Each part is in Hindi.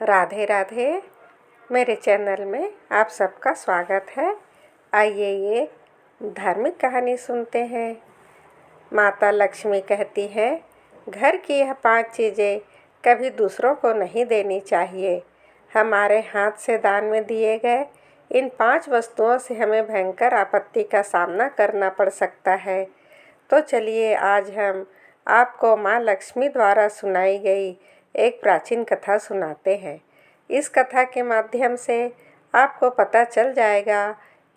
राधे राधे। मेरे चैनल में आप सबका स्वागत है। आइए ये धार्मिक कहानी सुनते हैं। माता लक्ष्मी कहती है, घर की यह 5 चीज़ें कभी दूसरों को नहीं देनी चाहिए। हमारे हाथ से दान में दिए गए इन 5 वस्तुओं से हमें भयंकर आपत्ति का सामना करना पड़ सकता है। तो चलिए आज हम आपको माँ लक्ष्मी द्वारा सुनाई गई एक प्राचीन कथा सुनाते हैं। इस कथा के माध्यम से आपको पता चल जाएगा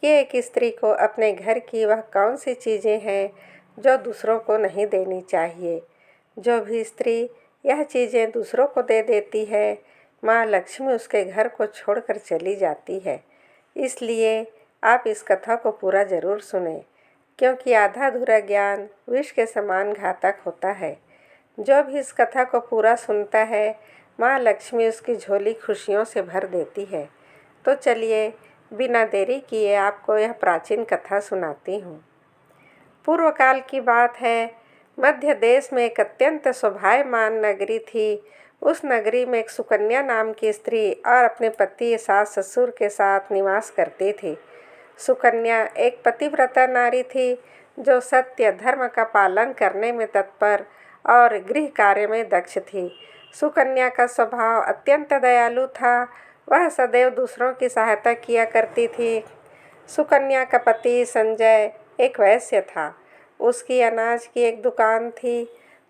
कि एक स्त्री को अपने घर की वह कौन सी चीज़ें हैं जो दूसरों को नहीं देनी चाहिए। जो भी स्त्री यह चीज़ें दूसरों को दे देती है, माँ लक्ष्मी उसके घर को छोड़कर चली जाती है। इसलिए आप इस कथा को पूरा ज़रूर सुनें, क्योंकि आधा अधूरा ज्ञान विष के समान घातक होता है। जो भी इस कथा को पूरा सुनता है, माँ लक्ष्मी उसकी झोली खुशियों से भर देती है। तो चलिए बिना देरी किए आपको यह प्राचीन कथा सुनाती हूँ। पूर्व काल की बात है। मध्य देश में एक अत्यंत शोभायमान नगरी थी। उस नगरी में एक सुकन्या नाम की स्त्री और अपने पति सास ससुर के साथ निवास करती थी। सुकन्या एक पतिव्रता नारी थी जो सत्य धर्म का पालन करने में तत्पर और गृह कार्य में दक्ष थी। सुकन्या का स्वभाव अत्यंत दयालु था। वह सदैव दूसरों की सहायता किया करती थी। सुकन्या का पति संजय एक वैश्य था। उसकी अनाज की एक दुकान थी।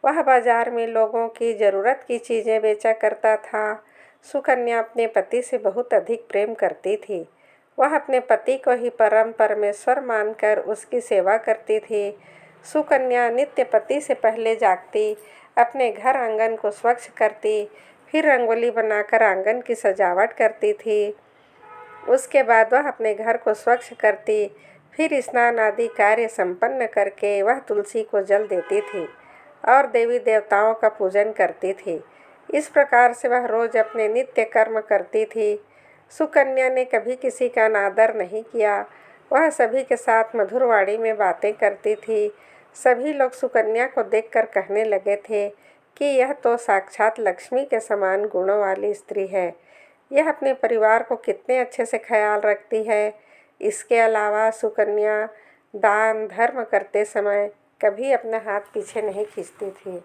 वह बाजार में लोगों की ज़रूरत की चीज़ें बेचा करता था। सुकन्या अपने पति से बहुत अधिक प्रेम करती थी। वह अपने पति को ही परम परमेश्वर मानकर उसकी सेवा करती थी। सुकन्या नित्य पति से पहले जागती, अपने घर आंगन को स्वच्छ करती, फिर रंगोली बनाकर आंगन की सजावट करती थी। उसके बाद वह अपने घर को स्वच्छ करती, फिर स्नान आदि कार्य संपन्न करके वह तुलसी को जल देती थी और देवी देवताओं का पूजन करती थी। इस प्रकार से वह रोज अपने नित्य कर्म करती थी। सुकन्या ने कभी किसी का अनादर नहीं किया। वह सभी के साथ मधुर वाणी में बातें करती थी। सभी लोग सुकन्या को देखकर कहने लगे थे कि यह तो साक्षात लक्ष्मी के समान गुणों वाली स्त्री है। यह अपने परिवार को कितने अच्छे से ख्याल रखती है। इसके अलावा सुकन्या दान धर्म करते समय कभी अपना हाथ पीछे नहीं खींचती थी।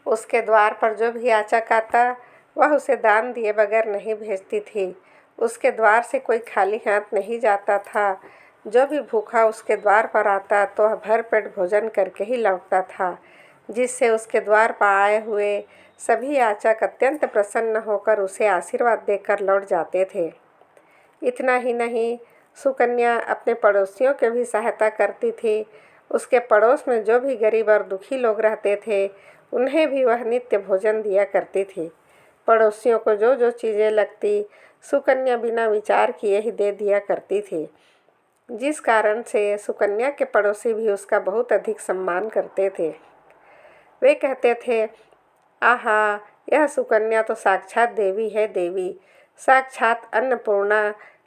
उसके द्वार पर जो भी याचक आता, वह उसे दान दिए बगैर नहीं भेजती थी। उसके द्वार से कोई खाली हाथ नहीं जाता था। जो भी भूखा उसके द्वार पर आता तो वह भरपेट भोजन करके ही लौटता था, जिससे उसके द्वार पर आए हुए सभी याचक अत्यंत प्रसन्न होकर उसे आशीर्वाद देकर लौट जाते थे। इतना ही नहीं, सुकन्या अपने पड़ोसियों की भी सहायता करती थी। उसके पड़ोस में जो भी गरीब और दुखी लोग रहते थे, उन्हें भी वह नित्य भोजन दिया करती थी। पड़ोसियों को जो जो चीज़ें लगती, सुकन्या बिना विचार किए ही दे दिया करती थी, जिस कारण से सुकन्या के पड़ोसी भी उसका बहुत अधिक सम्मान करते थे। वे कहते थे, आहा, यह सुकन्या तो साक्षात देवी है। देवी साक्षात अन्नपूर्णा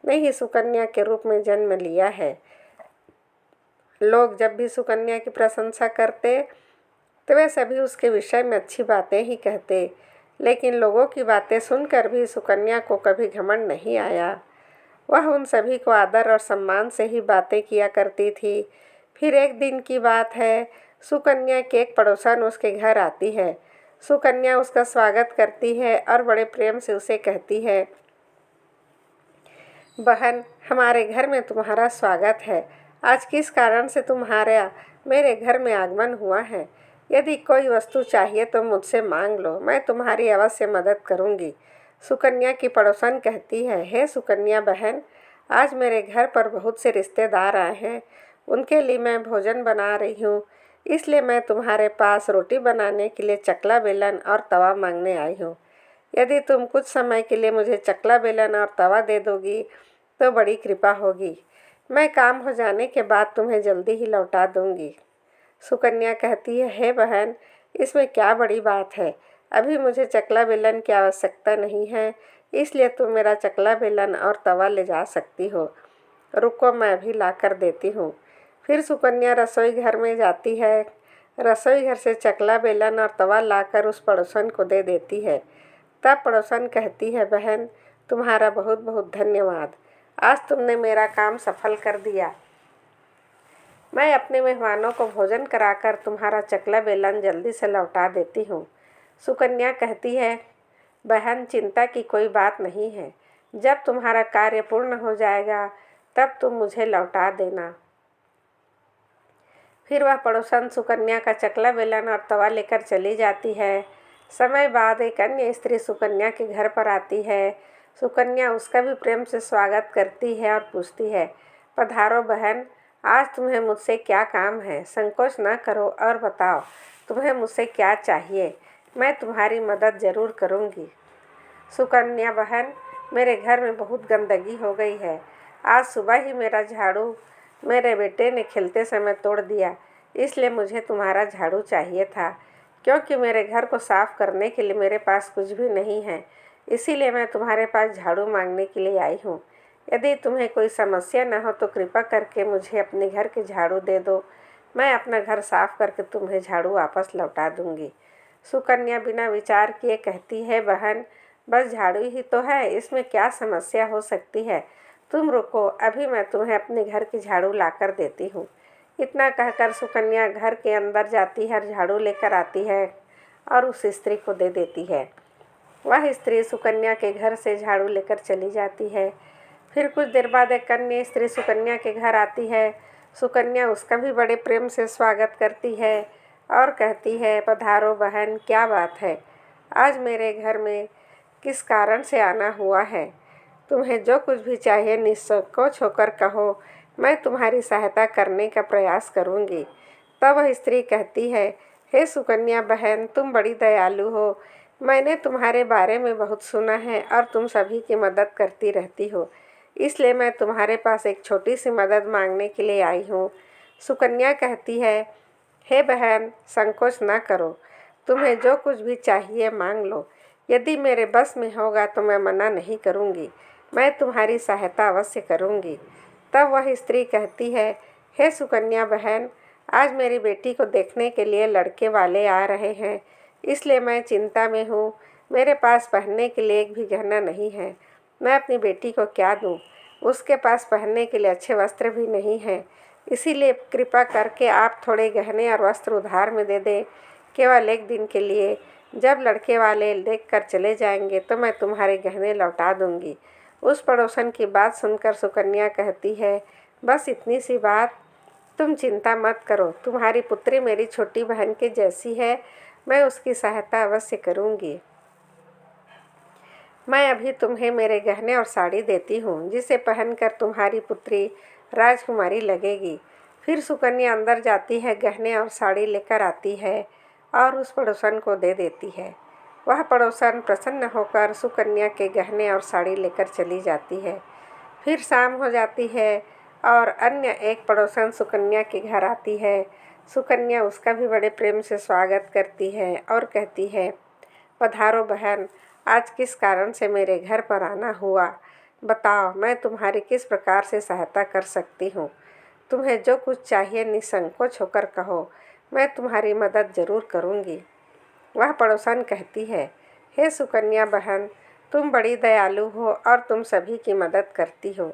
ने ही सुकन्या के रूप में जन्म लिया है। लोग जब भी सुकन्या की प्रशंसा करते तो वे सभी उसके विषय में अच्छी बातें ही कहते, लेकिन लोगों की बातें सुनकर भी सुकन्या को कभी घमंड नहीं आया। वह उन सभी को आदर और सम्मान से ही बातें किया करती थी। फिर एक दिन की बात है, सुकन्या की एक पड़ोसन उसके घर आती है। सुकन्या उसका स्वागत करती है और बड़े प्रेम से उसे कहती है, बहन, हमारे घर में तुम्हारा स्वागत है। आज किस कारण से तुम्हारा मेरे घर में आगमन हुआ है? यदि कोई वस्तु चाहिए तो मुझसे मांग लो, मैं तुम्हारी अवश्य मदद करूंगी। सुकन्या की पड़ोसन कहती है, हे सुकन्या बहन, आज मेरे घर पर बहुत से रिश्तेदार आए हैं। उनके लिए मैं भोजन बना रही हूँ, इसलिए मैं तुम्हारे पास रोटी बनाने के लिए चकला बेलन और तवा मांगने आई हूँ। यदि तुम कुछ समय के लिए मुझे चकला बेलन और तवा दे दोगी तो बड़ी कृपा होगी। मैं काम हो जाने के बाद तुम्हें जल्दी ही लौटा दूंगी। सुकन्या कहती है, हे बहन, इसमें क्या बड़ी बात है? अभी मुझे चकला बेलन की आवश्यकता नहीं है, इसलिए तुम मेरा चकला बेलन और तवा ले जा सकती हो। रुको, मैं अभी ला कर देती हूँ। फिर सुकन्या रसोई घर में जाती है। रसोई घर से चकला बेलन और तवा लाकर उस पड़ोसन को दे देती है। तब पड़ोसन कहती है, बहन तुम्हारा बहुत बहुत धन्यवाद, आज तुमने मेरा काम सफल कर दिया। मैं अपने मेहमानों को भोजन कराकर तुम्हारा चकला बेलन जल्दी से लौटा देती हूँ। सुकन्या कहती है, बहन चिंता की कोई बात नहीं है, जब तुम्हारा कार्य पूर्ण हो जाएगा तब तुम मुझे लौटा देना। फिर वह पड़ोसन सुकन्या का चकला बेलन और तवा लेकर चली जाती है। समय बाद एक अन्य स्त्री सुकन्या के घर पर आती है। सुकन्या उसका भी प्रेम से स्वागत करती है और पूछती है, पधारो बहन, आज तुम्हें मुझसे क्या काम है? संकोच न करो और बताओ तुम्हें मुझसे क्या चाहिए, मैं तुम्हारी मदद ज़रूर करूँगी। सुकन्या, बहन मेरे घर में बहुत गंदगी हो गई है। आज सुबह ही मेरा झाड़ू मेरे बेटे ने खेलते समय तोड़ दिया, इसलिए मुझे तुम्हारा झाड़ू चाहिए था, क्योंकि मेरे घर को साफ़ करने के लिए मेरे पास कुछ भी नहीं है। इसीलिए मैं तुम्हारे पास झाड़ू मांगने के लिए आई हूँ। यदि तुम्हें कोई समस्या न हो तो कृपा करके मुझे अपने घर के झाड़ू दे दो, मैं अपना घर साफ़ करके तुम्हें झाड़ू वापस लौटा दूँगी। सुकन्या बिना विचार किए कहती है, बहन बस झाड़ू ही तो है, इसमें क्या समस्या हो सकती है? तुम रुको, अभी मैं तुम्हें अपने घर की झाड़ू लाकर देती हूँ। इतना कहकर सुकन्या घर के अंदर जाती है और झाड़ू लेकर आती है और उस स्त्री को दे देती है। वह स्त्री सुकन्या के घर से झाड़ू लेकर चली जाती है। फिर कुछ देर बाद एक अन्य स्त्री सुकन्या के घर आती है। सुकन्या उसका भी बड़े प्रेम से स्वागत करती है और कहती है, पधारो बहन, क्या बात है? आज मेरे घर में किस कारण से आना हुआ है? तुम्हें जो कुछ भी चाहिए निसंकोच होकर कहो, मैं तुम्हारी सहायता करने का प्रयास करूँगी। तब वह स्त्री कहती है, हे सुकन्या बहन, तुम बड़ी दयालु हो। मैंने तुम्हारे बारे में बहुत सुना है और तुम सभी की मदद करती रहती हो, इसलिए मैं तुम्हारे पास एक छोटी सी मदद मांगने के लिए आई हूँ। सुकन्या कहती है, हे बहन संकोच ना करो, तुम्हें जो कुछ भी चाहिए मांग लो। यदि मेरे बस में होगा तो मैं मना नहीं करूँगी, मैं तुम्हारी सहायता अवश्य करूँगी। तब वह स्त्री कहती है, हे सुकन्या बहन, आज मेरी बेटी को देखने के लिए लड़के वाले आ रहे हैं, इसलिए मैं चिंता में हूँ। मेरे पास पहनने के लिए एक भी गहना नहीं है, मैं अपनी बेटी को क्या दूँ? उसके पास पहनने के लिए अच्छे वस्त्र भी नहीं हैं, इसीलिए कृपा करके आप थोड़े गहने और वस्त्र उधार में दे दें, केवल एक दिन के लिए। जब लड़के वाले देख कर चले जाएंगे तो मैं तुम्हारे गहने लौटा दूँगी। उस पड़ोसन की बात सुनकर सुकन्या कहती है, बस इतनी सी बात, तुम चिंता मत करो, तुम्हारी पुत्री मेरी छोटी बहन के जैसी है, मैं उसकी सहायता अवश्य करूँगी। मैं अभी तुम्हें मेरे गहने और साड़ी देती हूँ, जिसे पहनकर तुम्हारी पुत्री राजकुमारी लगेगी। फिर सुकन्या अंदर जाती है, गहने और साड़ी लेकर आती है और उस पड़ोसन को दे देती है। वह पड़ोसन प्रसन्न होकर सुकन्या के गहने और साड़ी लेकर चली जाती है। फिर शाम हो जाती है और अन्य एक पड़ोसन सुकन्या के घर आती है। सुकन्या उसका भी बड़े प्रेम से स्वागत करती है और कहती है, पधारो बहन, आज किस कारण से मेरे घर पर आना हुआ? बताओ, मैं तुम्हारी किस प्रकार से सहायता कर सकती हूँ? तुम्हें जो कुछ चाहिए निसंकोच होकर कहो, मैं तुम्हारी मदद ज़रूर करूँगी। वह पड़ोसन कहती है, हे सुकन्या बहन, तुम बड़ी दयालु हो और तुम सभी की मदद करती हो,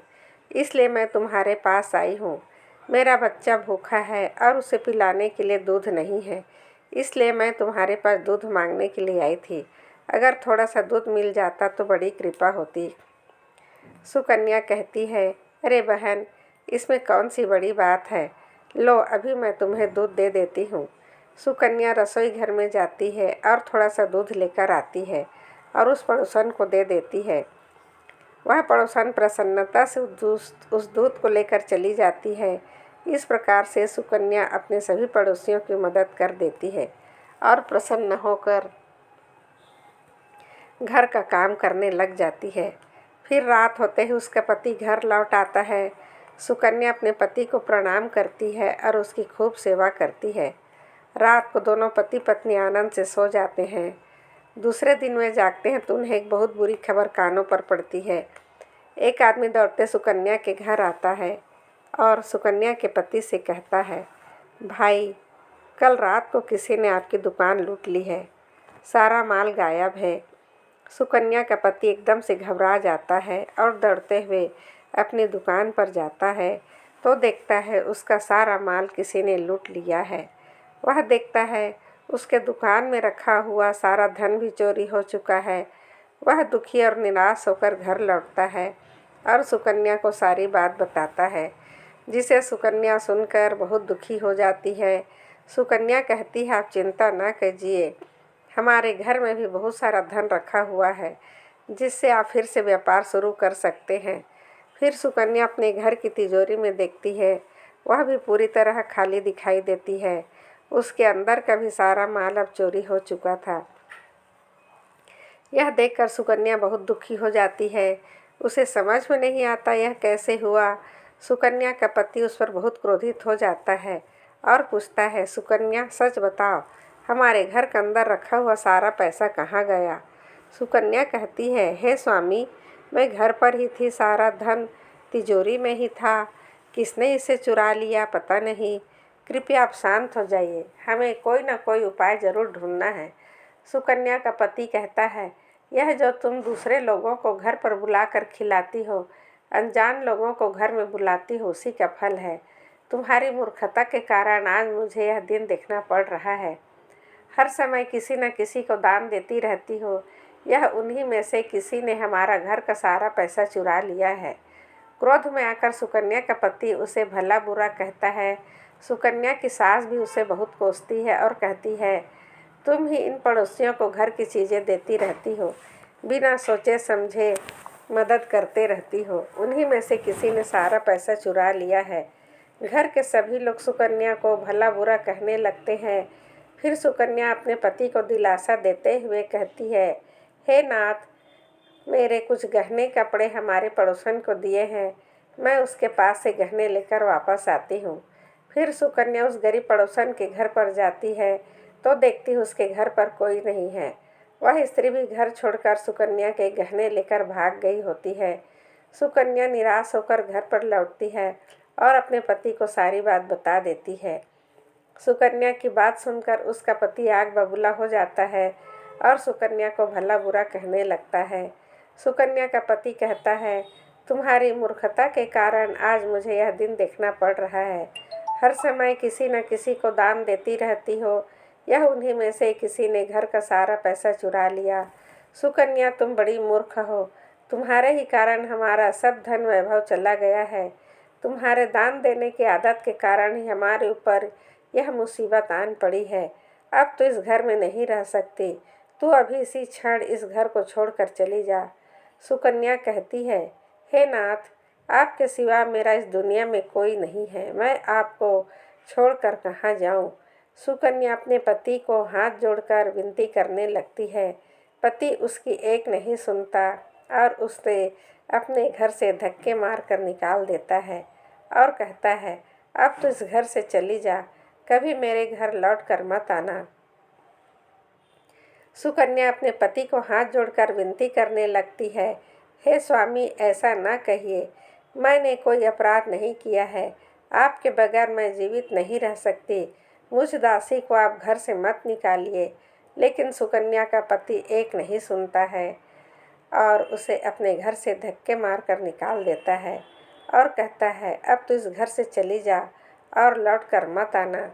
इसलिए मैं तुम्हारे पास आई हूँ। मेरा बच्चा भूखा है और उसे पिलाने के लिए दूध नहीं है, इसलिए मैं तुम्हारे पास दूध मांगने के लिए आई थी। अगर थोड़ा सा दूध मिल जाता तो बड़ी कृपा होती। सुकन्या कहती है, अरे बहन, इसमें कौन सी बड़ी बात है, लो अभी मैं तुम्हें दूध दे देती हूँ। सुकन्या रसोई घर में जाती है और थोड़ा सा दूध लेकर आती है और उस पड़ोसन को दे देती है। वह पड़ोसन प्रसन्नता से उस दूध को लेकर चली जाती है। इस प्रकार से सुकन्या अपने सभी पड़ोसियों की मदद कर देती है और प्रसन्न होकर घर का काम करने लग जाती है। फिर रात होते ही उसका पति घर लौट आता है। सुकन्या अपने पति को प्रणाम करती है और उसकी खूब सेवा करती है। रात को दोनों पति पत्नी आनंद से सो जाते हैं। दूसरे दिन वे जागते हैं तो उन्हें एक बहुत बुरी खबर कानों पर पड़ती है। एक आदमी दौड़ते सुकन्या के घर आता है और सुकन्या के पति से कहता है, भाई, कल रात को किसी ने आपकी दुकान लूट ली है, सारा माल गायब है। सुकन्या का पति एकदम से घबरा जाता है और दौड़ते हुए अपनी दुकान पर जाता है तो देखता है उसका सारा माल किसी ने लूट लिया है। वह देखता है उसके दुकान में रखा हुआ सारा धन भी चोरी हो चुका है। वह दुखी और निराश होकर घर लौटता है और सुकन्या को सारी बात बताता है, जिसे सुकन्या सुनकर बहुत दुखी हो जाती है। सुकन्या कहती है, आप चिंता ना कीजिए, हमारे घर में भी बहुत सारा धन रखा हुआ है जिससे आप फिर से व्यापार शुरू कर सकते हैं। फिर सुकन्या अपने घर की तिजोरी में देखती है, वह भी पूरी तरह खाली दिखाई देती है। उसके अंदर का भी सारा माल अब चोरी हो चुका था। यह देखकर सुकन्या बहुत दुखी हो जाती है। उसे समझ में नहीं आता यह कैसे हुआ। सुकन्या का पति उस पर बहुत क्रोधित हो जाता है और पूछता है, सुकन्या सच बताओ, हमारे घर के अंदर रखा हुआ सारा पैसा कहाँ गया? सुकन्या कहती है, हे स्वामी, मैं घर पर ही थी, सारा धन तिजोरी में ही था, किसने इसे चुरा लिया पता नहीं। कृपया आप शांत हो जाइए, हमें कोई ना कोई उपाय ज़रूर ढूंढना है। सुकन्या का पति कहता है, यह जो तुम दूसरे लोगों को घर पर बुलाकर खिलाती हो, अनजान लोगों को घर में बुलाती हो, उसी का फल है। तुम्हारी मूर्खता के कारण आज मुझे यह दिन देखना पड़ रहा है। हर समय किसी न किसी को दान देती रहती हो, यह उन्हीं में से किसी ने हमारा घर का सारा पैसा चुरा लिया है। क्रोध में आकर सुकन्या का पति उसे भला बुरा कहता है। सुकन्या की सास भी उसे बहुत कोसती है और कहती है, तुम ही इन पड़ोसियों को घर की चीज़ें देती रहती हो, बिना सोचे समझे मदद करते रहती हो, उन्हीं में से किसी ने सारा पैसा चुरा लिया है। घर के सभी लोग सुकन्या को भला बुरा कहने लगते हैं। फिर सुकन्या अपने पति को दिलासा देते हुए कहती है, हे नाथ, मेरे कुछ गहने कपड़े हमारे पड़ोसन को दिए हैं, मैं उसके पास से गहने लेकर वापस आती हूँ। फिर सुकन्या उस गरीब पड़ोसन के घर पर जाती है तो देखती है उसके घर पर कोई नहीं है। वह स्त्री भी घर छोड़कर सुकन्या के गहने लेकर भाग गई होती है। सुकन्या निराश होकर घर पर लौटती है और अपने पति को सारी बात बता देती है। सुकन्या की बात सुनकर उसका पति आग बबूला हो जाता है और सुकन्या को भला बुरा कहने लगता है। सुकन्या का पति कहता है, तुम्हारी मूर्खता के कारण आज मुझे यह दिन देखना पड़ रहा है। हर समय किसी न किसी को दान देती रहती हो, यह उन्हीं में से किसी ने घर का सारा पैसा चुरा लिया। सुकन्या, तुम बड़ी मूर्ख हो, तुम्हारे ही कारण हमारा सब धन वैभव चला गया है। तुम्हारे दान देने की आदत के कारण ही हमारे ऊपर यह मुसीबत आन पड़ी है। अब तो इस घर में नहीं रह सकती, तू अभी इसी क्षण इस घर को छोड़कर चली जा। सुकन्या कहती है, हे नाथ, आपके सिवा मेरा इस दुनिया में कोई नहीं है, मैं आपको छोड़कर कहाँ जाऊँ। सुकन्या अपने पति को हाथ जोड़कर विनती करने लगती है। पति उसकी एक नहीं सुनता और उसे अपने घर से धक्के मारकर निकाल देता है और कहता है, अब तो इस घर से चली जा, कभी मेरे घर लौट कर मत आना। सुकन्या अपने पति को हाथ जोड़कर विनती करने लगती है, हे स्वामी, ऐसा ना कहिए, मैंने कोई अपराध नहीं किया है, आपके बगैर मैं जीवित नहीं रह सकती, मुझ दासी को आप घर से मत निकालिए। लेकिन सुकन्या का पति एक नहीं सुनता है और उसे अपने घर से धक्के मारकर निकाल देता है और कहता है, अब तो इस घर से चली जा और लौट कर मत आना,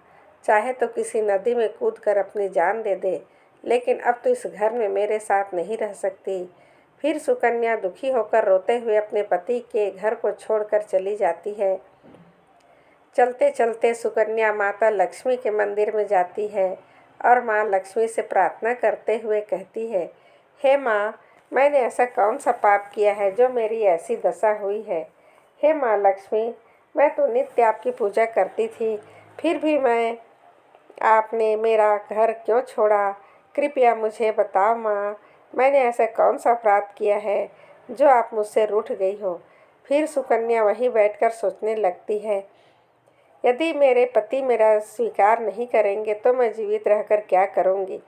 चाहे तो किसी नदी में कूदकर अपनी जान दे दे, लेकिन अब तो इस घर में मेरे साथ नहीं रह सकती। फिर सुकन्या दुखी होकर रोते हुए अपने पति के घर को छोड़कर चली जाती है। चलते चलते सुकन्या माता लक्ष्मी के मंदिर में जाती है और माँ लक्ष्मी से प्रार्थना करते हुए कहती है, हे माँ, मैंने ऐसा कौन सा पाप किया है जो मेरी ऐसी दशा हुई है। हे माँ लक्ष्मी, मैं तो नित्य आपकी पूजा करती थी, फिर भी आपने मेरा घर क्यों छोड़ा? कृपया मुझे बताओ माँ, मैंने ऐसा कौन सा अपराध किया है जो आप मुझसे रूठ गई हो। फिर सुकन्या वहीं बैठकर सोचने लगती है, यदि मेरे पति मेरा स्वीकार नहीं करेंगे तो मैं जीवित रहकर क्या करूँगी।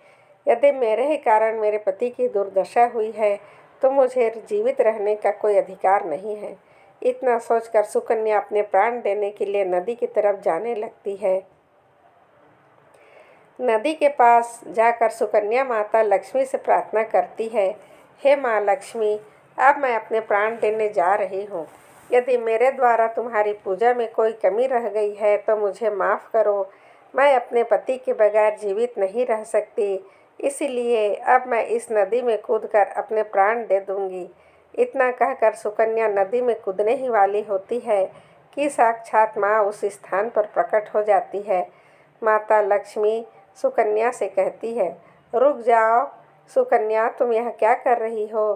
यदि मेरे ही कारण मेरे पति की दुर्दशा हुई है तो मुझे जीवित रहने का कोई अधिकार नहीं है। इतना सोचकर सुकन्या अपने प्राण देने के लिए नदी की तरफ जाने लगती है। नदी के पास जाकर सुकन्या माता लक्ष्मी से प्रार्थना करती है, हे माँ लक्ष्मी, अब मैं अपने प्राण देने जा रही हूँ। यदि मेरे द्वारा तुम्हारी पूजा में कोई कमी रह गई है तो मुझे माफ़ करो। मैं अपने पति के बगैर जीवित नहीं रह सकती, इसीलिए अब मैं इस नदी में कूदकर अपने प्राण दे दूँगी। इतना कहकर सुकन्या नदी में कूदने ही वाली होती है कि साक्षात माँ उस स्थान पर प्रकट हो जाती है। माता लक्ष्मी सुकन्या से कहती है, रुक जाओ सुकन्या, तुम यह क्या कर रही हो?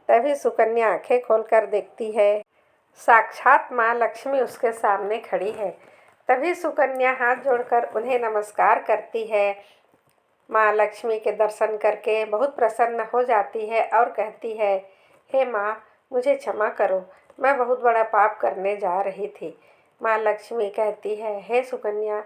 तभी सुकन्या आंखें खोलकर देखती है, साक्षात माँ लक्ष्मी उसके सामने खड़ी है। तभी सुकन्या हाथ जोड़कर उन्हें नमस्कार करती है। माँ लक्ष्मी के दर्शन करके बहुत प्रसन्न हो जाती है और कहती है, हे माँ, मुझे क्षमा करो, मैं बहुत बड़ा पाप करने जा रही थी। माँ लक्ष्मी कहती है, हे सुकन्या,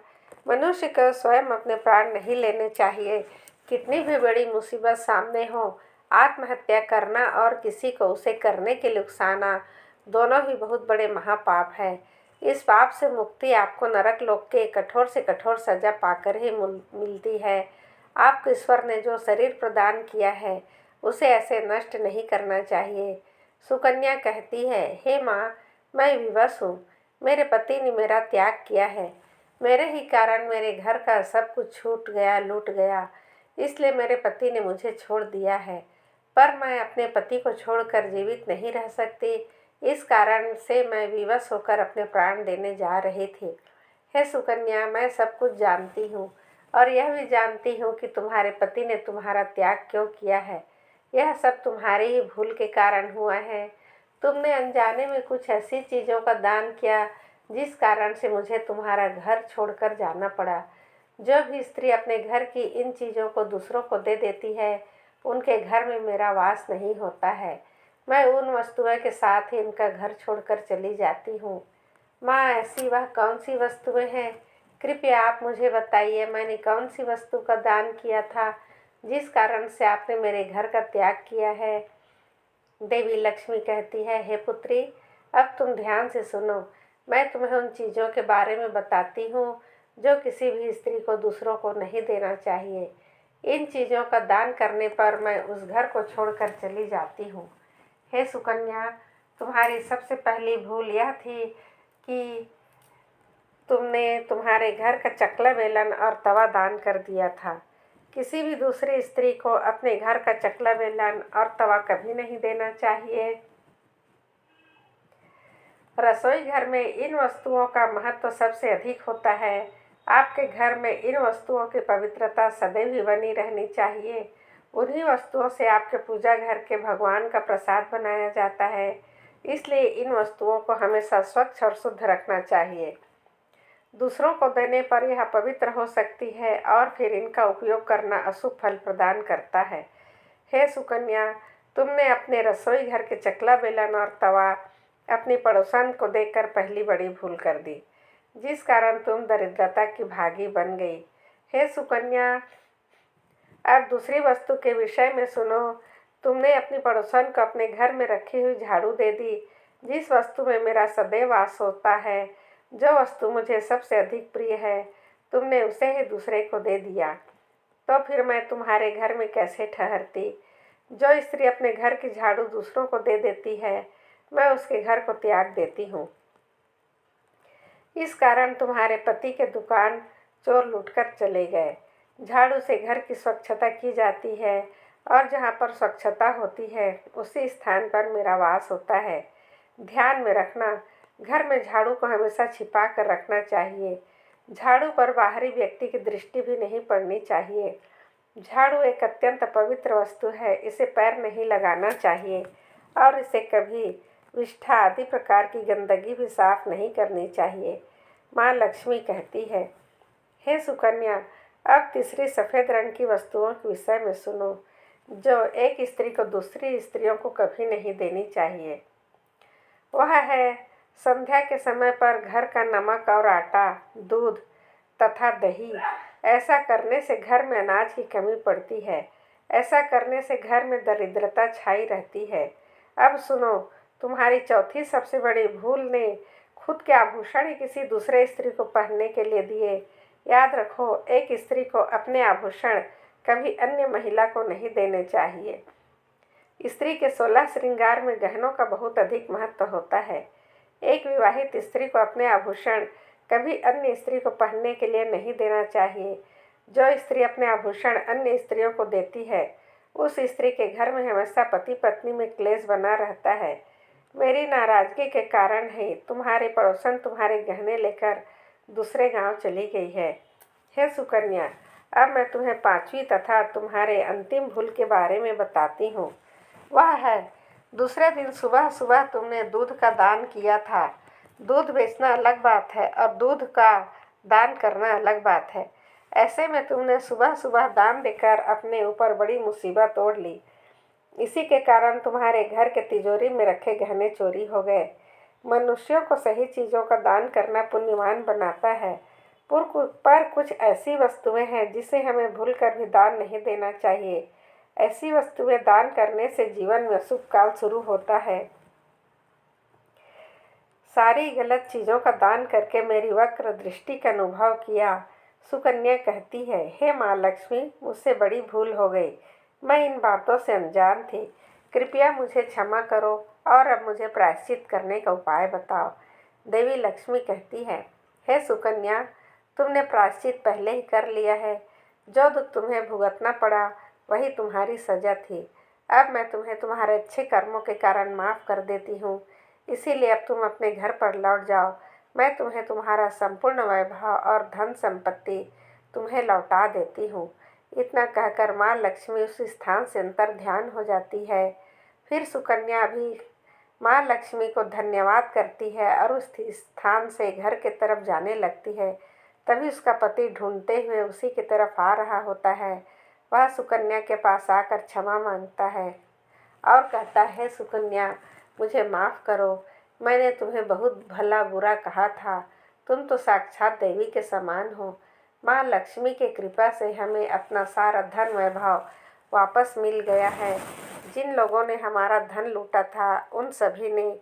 मनुष्य को स्वयं अपने प्राण नहीं लेने चाहिए। कितनी भी बड़ी मुसीबत सामने हो, आत्महत्या करना और किसी को उसे करने के लिए उकसाना दोनों ही बहुत बड़े महापाप है। इस पाप से मुक्ति आपको नरक लोक के कठोर से कठोर सजा पाकर ही मिलती है। आपको ईश्वर ने जो शरीर प्रदान किया है उसे ऐसे नष्ट नहीं करना चाहिए। सुकन्या कहती है, हे माँ, मैं विवश हूँ। मेरे पति ने मेरा त्याग किया है। मेरे ही कारण मेरे घर का सब कुछ छूट गया, लूट गया, इसलिए मेरे पति ने मुझे छोड़ दिया है। पर मैं अपने पति को छोड़कर जीवित नहीं रह सकती, इस कारण से मैं विवश होकर अपने प्राण देने जा रही थी। हे सुकन्या, मैं सब कुछ जानती हूँ और यह भी जानती हूँ कि तुम्हारे पति ने तुम्हारा त्याग क्यों किया है। यह सब तुम्हारी ही भूल के कारण हुआ है। तुमने अनजाने में कुछ ऐसी चीज़ों का दान किया जिस कारण से मुझे तुम्हारा घर छोड़कर जाना पड़ा। जो भी स्त्री अपने घर की इन चीज़ों को दूसरों को दे देती है, उनके घर में मेरा वास नहीं होता है। मैं उन वस्तुओं के साथ ही इनका घर छोड़कर चली जाती हूँ। माँ, ऐसी वह कौन सी वस्तुएं हैं? कृपया आप मुझे बताइए, मैंने कौन सी वस्तु का दान किया था जिस कारण से आपने मेरे घर का त्याग किया है? देवी लक्ष्मी कहती है, हे पुत्री, अब तुम ध्यान से सुनो। मैं तुम्हें उन चीज़ों के बारे में बताती हूँ जो किसी भी स्त्री को दूसरों को नहीं देना चाहिए। इन चीज़ों का दान करने पर मैं उस घर को छोड़कर चली जाती हूँ। हे सुकन्या, तुम्हारी सबसे पहली भूल यह थी कि तुमने तुम्हारे घर का चकला बेलन और तवा दान कर दिया था। किसी भी दूसरी स्त्री को अपने घर का चकला बेलन और तवा कभी नहीं देना चाहिए। रसोई घर में इन वस्तुओं का महत्व सबसे अधिक होता है। आपके घर में इन वस्तुओं की पवित्रता सदैव ही बनी रहनी चाहिए। उन्हीं वस्तुओं से आपके पूजा घर के भगवान का प्रसाद बनाया जाता है, इसलिए इन वस्तुओं को हमेशा स्वच्छ और शुद्ध रखना चाहिए। दूसरों को देने पर यह पवित्र हो सकती है और फिर इनका उपयोग करना अशुभ फल प्रदान करता है। हे सुकन्या, तुमने अपने रसोई घर के चकला बेलन और तवा अपनी पड़ोसन को देकर पहली बड़ी भूल कर दी, जिस कारण तुम दरिद्रता की भागी बन गई। हे सुकन्या, अब दूसरी वस्तु के विषय में सुनो। तुमने अपनी पड़ोसन को अपने घर में रखी हुई झाड़ू दे दी, जिस वस्तु में मेरा सदैव वास होता है। जो वस्तु मुझे सबसे अधिक प्रिय है, तुमने उसे ही दूसरे को दे दिया, तो फिर मैं तुम्हारे घर में कैसे ठहरती? जो स्त्री अपने घर की झाड़ू दूसरों को दे देती है, मैं उसके घर को त्याग देती हूँ। इस कारण तुम्हारे पति के दुकान चोर लूटकर चले गए। झाड़ू से घर की स्वच्छता की जाती है और जहाँ पर स्वच्छता होती है उसी स्थान पर मेरा वास होता है। ध्यान में रखना, घर में झाड़ू को हमेशा छिपा कर रखना चाहिए। झाड़ू पर बाहरी व्यक्ति की दृष्टि भी नहीं पड़नी चाहिए। झाड़ू एक अत्यंत पवित्र वस्तु है, इसे पैर नहीं लगाना चाहिए और इसे कभी विष्ठा आदि प्रकार की गंदगी भी साफ नहीं करनी चाहिए। माँ लक्ष्मी कहती है, हे सुकन्या, अब तीसरी सफ़ेद रंग की वस्तुओं के विषय में सुनो, जो एक स्त्री को दूसरी स्त्रियों को कभी नहीं देनी चाहिए। वह है संध्या के समय पर घर का नमक और आटा, दूध तथा दही। ऐसा करने से घर में अनाज की कमी पड़ती है। ऐसा करने से घर में दरिद्रता छाई रहती है। अब सुनो, तुम्हारी चौथी सबसे बड़ी भूल ने खुद के आभूषण ही किसी दूसरे स्त्री को पहनने के लिए दिए। याद रखो, एक स्त्री को अपने आभूषण कभी अन्य महिला को नहीं देने चाहिए। स्त्री के 16 श्रृंगार में गहनों का बहुत अधिक महत्व होता है। एक विवाहित स्त्री को अपने आभूषण कभी अन्य स्त्री को पहनने के लिए नहीं देना चाहिए। जो स्त्री अपने आभूषण अन्य स्त्रियों को देती है, उस स्त्री के घर में हमेशा पति पत्नी में क्लेश बना रहता है। मेरी नाराजगी के कारण ही तुम्हारी पड़ोसन तुम्हारे गहने लेकर दूसरे गांव चली गई है। हे सुकन्या, अब मैं तुम्हें 5वीं तथा तुम्हारे अंतिम भूल के बारे में बताती हूँ। वह है, दूसरे दिन सुबह सुबह तुमने दूध का दान किया था। दूध बेचना अलग बात है और दूध का दान करना अलग बात है। ऐसे में तुमने सुबह सुबह दान देकर अपने ऊपर बड़ी मुसीबत ओढ़ ली। इसी के कारण तुम्हारे घर के तिजोरी में रखे गहने चोरी हो गए। मनुष्यों को सही चीज़ों का दान करना पुण्यवान बनाता है, पर कुछ ऐसी वस्तुएं हैं जिसे हमें भूलकर भी दान नहीं देना चाहिए। ऐसी वस्तुएं दान करने से जीवन में शुभ काल शुरू होता है। सारी गलत चीज़ों का दान करके मेरी वक्र दृष्टि का अनुभव किया। सुकन्या कहती है, हे माँ लक्ष्मी, मुझसे बड़ी भूल हो गई। मैं इन बातों से अनजान थी। कृपया मुझे क्षमा करो और अब मुझे प्रायश्चित करने का उपाय बताओ। देवी लक्ष्मी कहती है, हे सुकन्या, तुमने प्रायश्चित पहले ही कर लिया है। जो दुख तुम्हें भुगतना पड़ा वही तुम्हारी सजा थी। अब मैं तुम्हें तुम्हारे अच्छे कर्मों के कारण माफ़ कर देती हूँ। इसीलिए अब तुम अपने घर पर लौट जाओ। मैं तुम्हें तुम्हारा संपूर्ण वैभव और धन संपत्ति तुम्हें लौटा देती हूँ। इतना कहकर माँ लक्ष्मी उस स्थान से अंतर ध्यान हो जाती है। फिर सुकन्या भी माँ लक्ष्मी को धन्यवाद करती है और उस स्थान से घर के तरफ जाने लगती है। तभी उसका पति ढूंढते हुए उसी की तरफ आ रहा होता है। वह सुकन्या के पास आकर क्षमा मांगता है और कहता है, सुकन्या, मुझे माफ़ करो। मैंने तुम्हें बहुत भला बुरा कहा था। तुम तो साक्षात देवी के समान हो। माँ लक्ष्मी की कृपा से हमें अपना सारा धन वैभव वापस मिल गया है। जिन लोगों ने हमारा धन लूटा था, उन सभी ने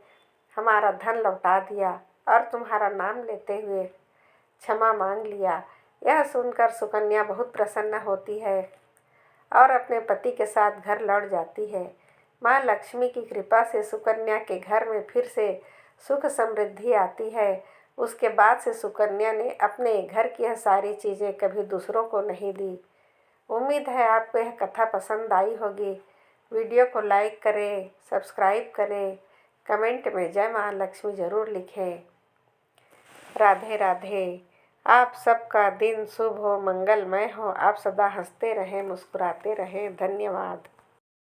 हमारा धन लौटा दिया और तुम्हारा नाम लेते हुए क्षमा मांग लिया। यह सुनकर सुकन्या बहुत प्रसन्न होती है और अपने पति के साथ घर लौट जाती है। माँ लक्ष्मी की कृपा से सुकन्या के घर में फिर से सुख समृद्धि आती है। उसके बाद से सुकन्या ने अपने घर की यह सारी चीज़ें कभी दूसरों को नहीं दी। उम्मीद है आपको यह कथा पसंद आई होगी। वीडियो को लाइक करें, सब्सक्राइब करें, कमेंट में जय माँ लक्ष्मी ज़रूर लिखें। राधे राधे। आप सबका दिन शुभ हो, मंगलमय हो। आप सदा हंसते रहें, मुस्कुराते रहें। धन्यवाद।